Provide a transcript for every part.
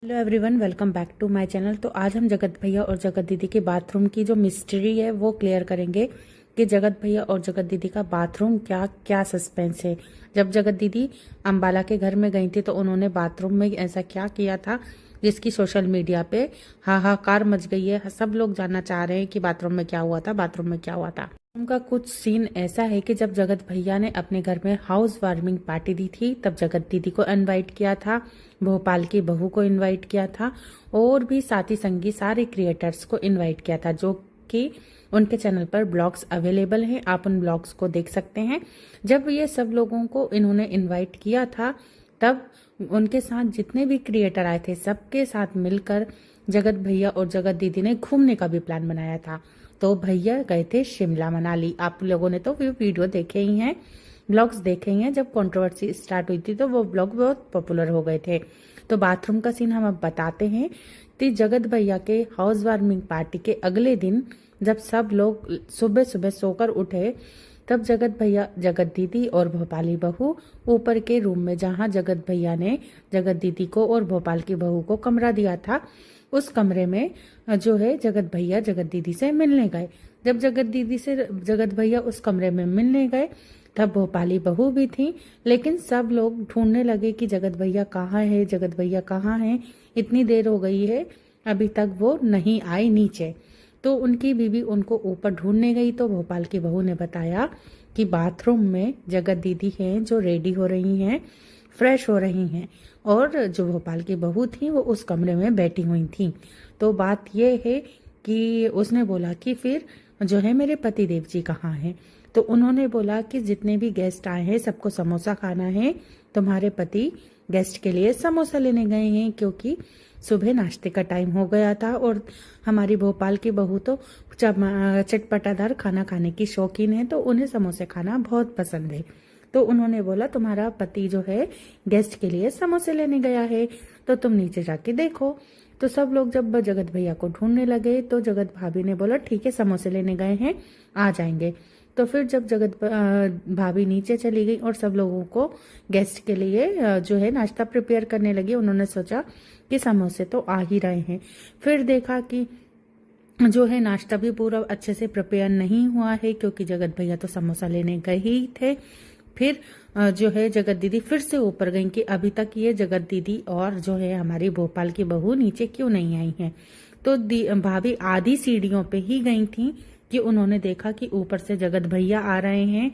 Hello everyone, welcome back to my channel. तो आज हम जगत भैया और जगत दीदी के बाथरूम की जो मिस्ट्री है वो क्लियर करेंगे कि जगत भैया और जगत दीदी का बाथरूम क्या क्या सस्पेंस है। जब जगत दीदी अंबाला के घर में गई थी तो उन्होंने बाथरूम में ऐसा क्या किया था जिसकी सोशल मीडिया पे हाहाकार मच गई है। सब लोग जानना चाह रहे हैं कि बाथरूम में क्या हुआ था, बाथरूम में क्या हुआ था। उनका कुछ सीन ऐसा है कि जब जगत भैया ने अपने घर में हाउस वार्मिंग पार्टी दी थी तब जगत दीदी को इनवाइट किया था, भोपाल की बहू को इनवाइट किया था और भी साथी संगी सारे क्रिएटर्स को इनवाइट किया था, जो कि उनके चैनल पर ब्लॉग्स अवेलेबल हैं। आप उन ब्लॉग्स को देख सकते हैं। जब ये सब लोगों को इन्होंने इनवाइट किया था तब उनके साथ जितने भी क्रिएटर आए थे सबके साथ मिलकर जगत भैया और जगत दीदी ने घूमने का भी प्लान बनाया था। तो भैया गए थे शिमला मनाली। आप लोगों ने तो वीडियो देखे ही हैं, ब्लॉग्स देखे ही हैं। जब कंट्रोवर्सी स्टार्ट हुई थी तो वो ब्लॉग बहुत पॉपुलर हो गए थे। तो बाथरूम का सीन हम अब बताते हैं। तो जगत भैया के हाउस वार्मिंग पार्टी के अगले दिन जब सब लोग सुबह सुबह सोकर उठे तब जगत भैया, जगत दीदी और भोपाली बहू ऊपर के रूम में, जहां जगत भैया ने जगत दीदी को और भोपाल की बहू को कमरा दिया था, उस कमरे में जो है जगत भैया जगत दीदी से मिलने गए। जब जगत दीदी से जगत भैया उस कमरे में मिलने गए तब भोपाली बहू भी थी, लेकिन सब लोग ढूंढने लगे कि जगत भैया कहाँ है, जगत भैया कहाँ है। इतनी देर हो गई है अभी तक वो नहीं आए नीचे। तो उनकी बीवी उनको ऊपर ढूंढने गई तो भोपाल की बहू ने बताया कि बाथरूम में जगत दीदी हैं जो रेडी हो रही हैं, फ्रेश हो रही हैं, और जो भोपाल की बहू थी वो उस कमरे में बैठी हुई थी। तो बात ये है कि उसने बोला कि फिर जो है मेरे पति देव जी कहाँ हैं। तो उन्होंने बोला कि जितने भी गेस्ट आए हैं सबको समोसा खाना है, तुम्हारे पति गेस्ट के लिए समोसा लेने गए हैं क्योंकि सुबह नाश्ते का टाइम हो गया था और हमारी भोपाल की बहू तो चटपटादार खाना खाने की शौकीन है, तो उन्हें समोसे खाना बहुत पसंद है। तो उन्होंने बोला तुम्हारा पति जो है गेस्ट के लिए समोसे लेने गया है, तो तुम नीचे जाके देखो। तो सब लोग जब जगत भैया को ढूंढने लगे तो जगत भाभी ने बोला ठीक है, समोसे लेने गए हैं, आ जाएंगे। तो फिर जब जगत भाभी नीचे चली गई और सब लोगों को गेस्ट के लिए जो है नाश्ता प्रिपेयर करने लगी, उन्होंने सोचा कि समोसे तो आ ही रहे हैं। फिर देखा कि जो है नाश्ता भी पूरा अच्छे से प्रिपेयर नहीं हुआ है क्योंकि जगत भैया तो समोसा लेने गए ही थे। फिर जो है जगत दीदी फिर से ऊपर गई कि अभी तक ये जगत दीदी और जो है हमारी भोपाल की बहू नीचे क्यों नहीं आई हैं। तो भाभी आधी सीढ़ियों पे ही गई थी कि उन्होंने देखा कि ऊपर से जगत भैया आ रहे हैं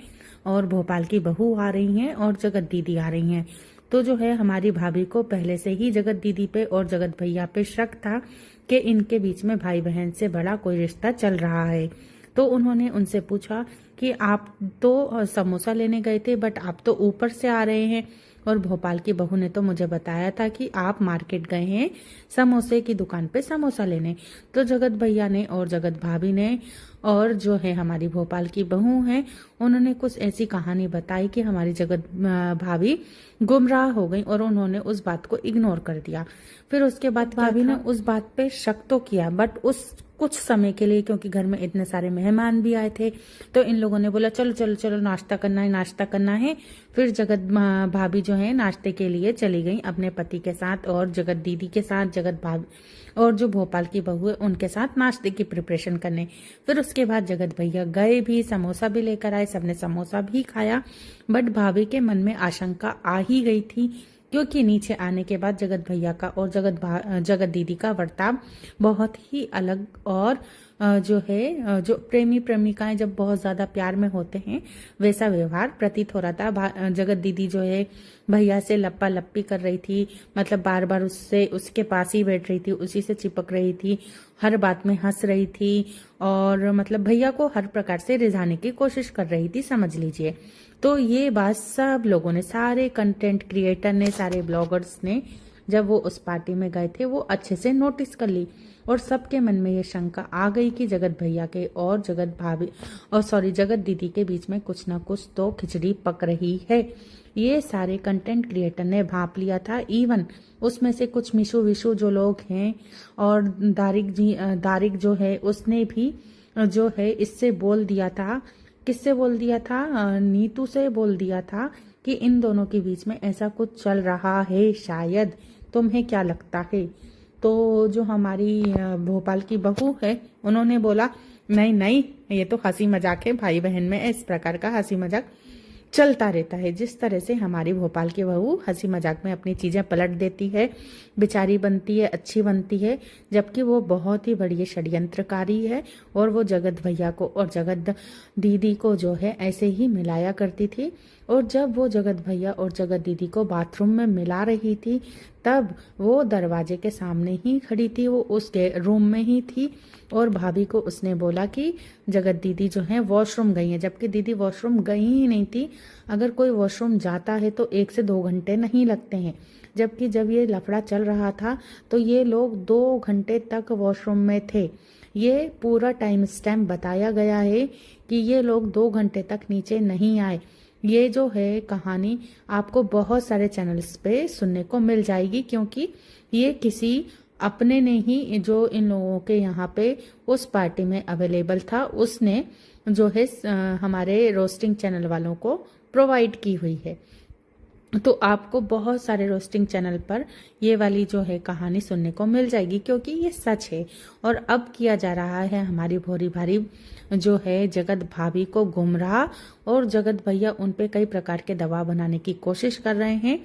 और भोपाल की बहू आ रही हैं और जगत दीदी आ रही हैं। तो जो है हमारी भाभी को पहले से ही जगत दीदी पे और जगत भैया पे शक था कि इनके बीच में भाई बहन से बड़ा कोई रिश्ता चल रहा है। तो उन्होंने उनसे पूछा कि आप तो समोसा लेने गए थे बट आप तो ऊपर से आ रहे हैं, और भोपाल की बहू ने तो मुझे बताया था कि आप मार्केट गए हैं समोसे की दुकान पे समोसा लेने। तो जगत भैया ने और जगत भाभी ने और जो है हमारी भोपाल की बहू है उन्होंने कुछ ऐसी कहानी बताई कि हमारी जगत भाभी गुमराह हो गई और उन्होंने उस बात को इग्नोर कर दिया। फिर उसके बाद भाभी ने उस बात पे शक तो किया बट उस कुछ समय के लिए, क्योंकि घर में इतने सारे मेहमान भी आए थे, तो इन लोगों ने बोला चलो चलो चलो नाश्ता करना है, नाश्ता करना है। फिर जगत भाभी जो है नाश्ते के लिए चली गई अपने पति के साथ और जगत दीदी के साथ, जगत भाभी और जो भोपाल की बहू है उनके साथ नाश्ते की प्रिपरेशन करने। फिर उसके बाद जगत भैया गए भी, समोसा भी लेकर आए, सबने समोसा भी खाया। बट भाभी के मन में आशंका आ ही गई थी क्योंकि नीचे आने के बाद जगत भैया का और जगत दीदी का बर्ताव बहुत ही अलग, और जो है जो प्रेमी प्रेमिकाएं जब बहुत ज्यादा प्यार में होते हैं वैसा व्यवहार प्रतीत हो रहा था। जगत दीदी जो है भैया से लप्पा लप्पी कर रही थी, मतलब बार बार उसके पास ही बैठ रही थी, उसी से चिपक रही थी, हर बात में हंस रही थी और मतलब भैया को हर प्रकार से रिझाने की कोशिश कर रही थी, समझ लीजिए। तो ये बात सब लोगों ने, सारे कंटेंट क्रिएटर ने, सारे ब्लॉगर्स ने जब वो उस पार्टी में गए थे वो अच्छे से नोटिस कर ली और सबके मन में ये शंका आ गई कि जगत भैया के और जगत दीदी के बीच में कुछ ना कुछ तो खिचड़ी पक रही है। ये सारे कंटेंट क्रिएटर ने भांप लिया था, इवन उसमें से कुछ मिशु विशु जो लोग हैं और दारिक जो है उसने भी जो है इससे बोल दिया था, किससे बोल दिया था, नीतू से बोल दिया था कि इन दोनों के बीच में ऐसा कुछ चल रहा है शायद, तुम्हें क्या लगता है? तो जो हमारी भोपाल की बहू है उन्होंने बोला, नहीं नहीं, ये तो हंसी मजाक है, भाई बहन में इस प्रकार का हंसी मजाक चलता रहता है। जिस तरह से हमारी भोपाल की बहू हंसी मजाक में अपनी चीजें पलट देती है, बेचारी बनती है, अच्छी बनती है, जबकि वो बहुत ही बड़ी षड्यंत्रकारी है और वो जगत भैया को और जगत दीदी को जो है ऐसे ही मिलाया करती थी। और जब वो जगत भैया और जगत दीदी को बाथरूम में मिला रही थी, तब वो दरवाजे के सामने ही खड़ी थी, वो उसके रूम में ही थी और भाभी को उसने बोला कि जगत दीदी जो है वॉशरूम गई है, जबकि दीदी वॉशरूम गई ही नहीं थी। अगर कोई वॉशरूम जाता है तो 1 से 2 घंटे नहीं लगते हैं, जबकि जब ये लफड़ा चल रहा था तो ये लोग 2 घंटे तक वॉशरूम में थे। ये पूरा टाइम स्टैम्प बताया गया है कि ये लोग 2 घंटे तक नीचे नहीं आए। ये जो है कहानी आपको बहुत सारे चैनल्स पे सुनने को मिल जाएगी, क्योंकि ये किसी अपने ने ही जो इन लोगों के यहाँ पे उस पार्टी में अवेलेबल था, उसने जो है हमारे रोस्टिंग चैनल वालों को प्रोवाइड की हुई है। तो आपको बहुत सारे रोस्टिंग चैनल पर ये वाली जो है कहानी सुनने को मिल जाएगी, क्योंकि ये सच है। और अब किया जा रहा है हमारी भोरी भारी जो है जगत भाभी को गुमराह, और जगत भैया उन पे कई प्रकार के दबाव बनाने की कोशिश कर रहे हैं।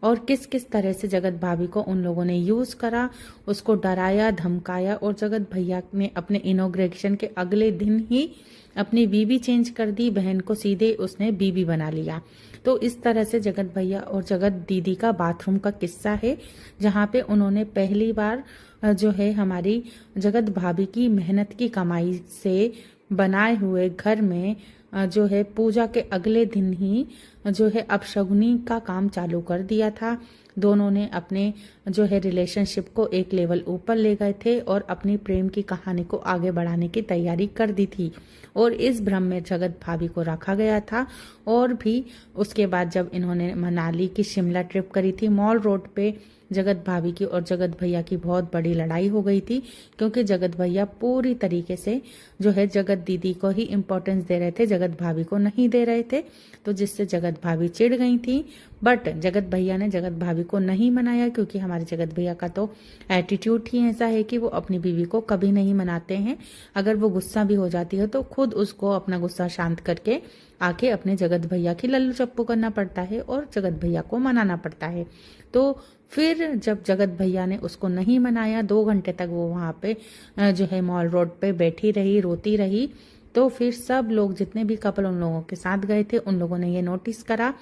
और किस किस तरह से जगत भाभी को उन लोगों ने यूज करा, उसको डराया धमकाया, और जगत भैया ने अपने इनॉग्रेशन के अगले दिन ही अपनी बीबी चेंज कर दी, बहन को सीधे उसने बीबी बना लिया। तो इस तरह से जगत भैया और जगत दीदी का बाथरूम का किस्सा है, जहाँ पे उन्होंने पहली बार जो है हमारी जगत भाभी की मेहनत की कमाई से बनाए हुए घर में जो है पूजा के अगले दिन ही जो है अपशगुनी का काम चालू कर दिया था। दोनों ने अपने जो है रिलेशनशिप को एक लेवल ऊपर ले गए थे और अपनी प्रेम की कहानी को आगे बढ़ाने की तैयारी कर दी थी। और इस भ्रम में जगत भाभी को रखा गया था। और भी उसके बाद जब इन्होंने मनाली की शिमला ट्रिप करी थी, मॉल रोड पे जगत भाभी की और जगत भैया की बहुत बड़ी लड़ाई हो गई थी, क्योंकि जगत भैया पूरी तरीके से जो है जगत दीदी को ही इम्पोर्टेंस दे रहे थे, जगत भाभी को नहीं दे रहे थे। तो जिससे जगत भाभी चिढ़ गई थी। बट जगत भैया ने जगत भाभी को नहीं मनाया, क्योंकि हमारे जगत भैया का तो एटीट्यूड ही ऐसा है कि वो अपनी बीवी को कभी नहीं मनाते हैं। अगर वो गुस्सा भी हो जाती है तो खुद उसको अपना गुस्सा शांत करके आके अपने जगत भैया की लल्लू चप्पू करना पड़ता है और जगत भैया को मनाना पड़ता है। तो फिर जब जगत भैया ने उसको नहीं मनाया, 2 घंटे तक वो वहां पे जो है मॉल रोड पे बैठी रही, रोती रही। तो फिर सब लोग जितने भी कपल उन लोगों के साथ गए थे, उन लोगों ने ये नोटिस करा।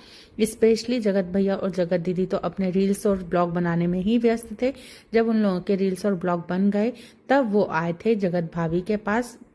स्पेशली जगत भैया और जगत दीदी तो अपने रील्स और ब्लॉग बनाने में ही व्यस्त थे। जब उन लोगों के रील्स और ब्लॉग बन गए, तब वो आए थे जगत भाभी के पास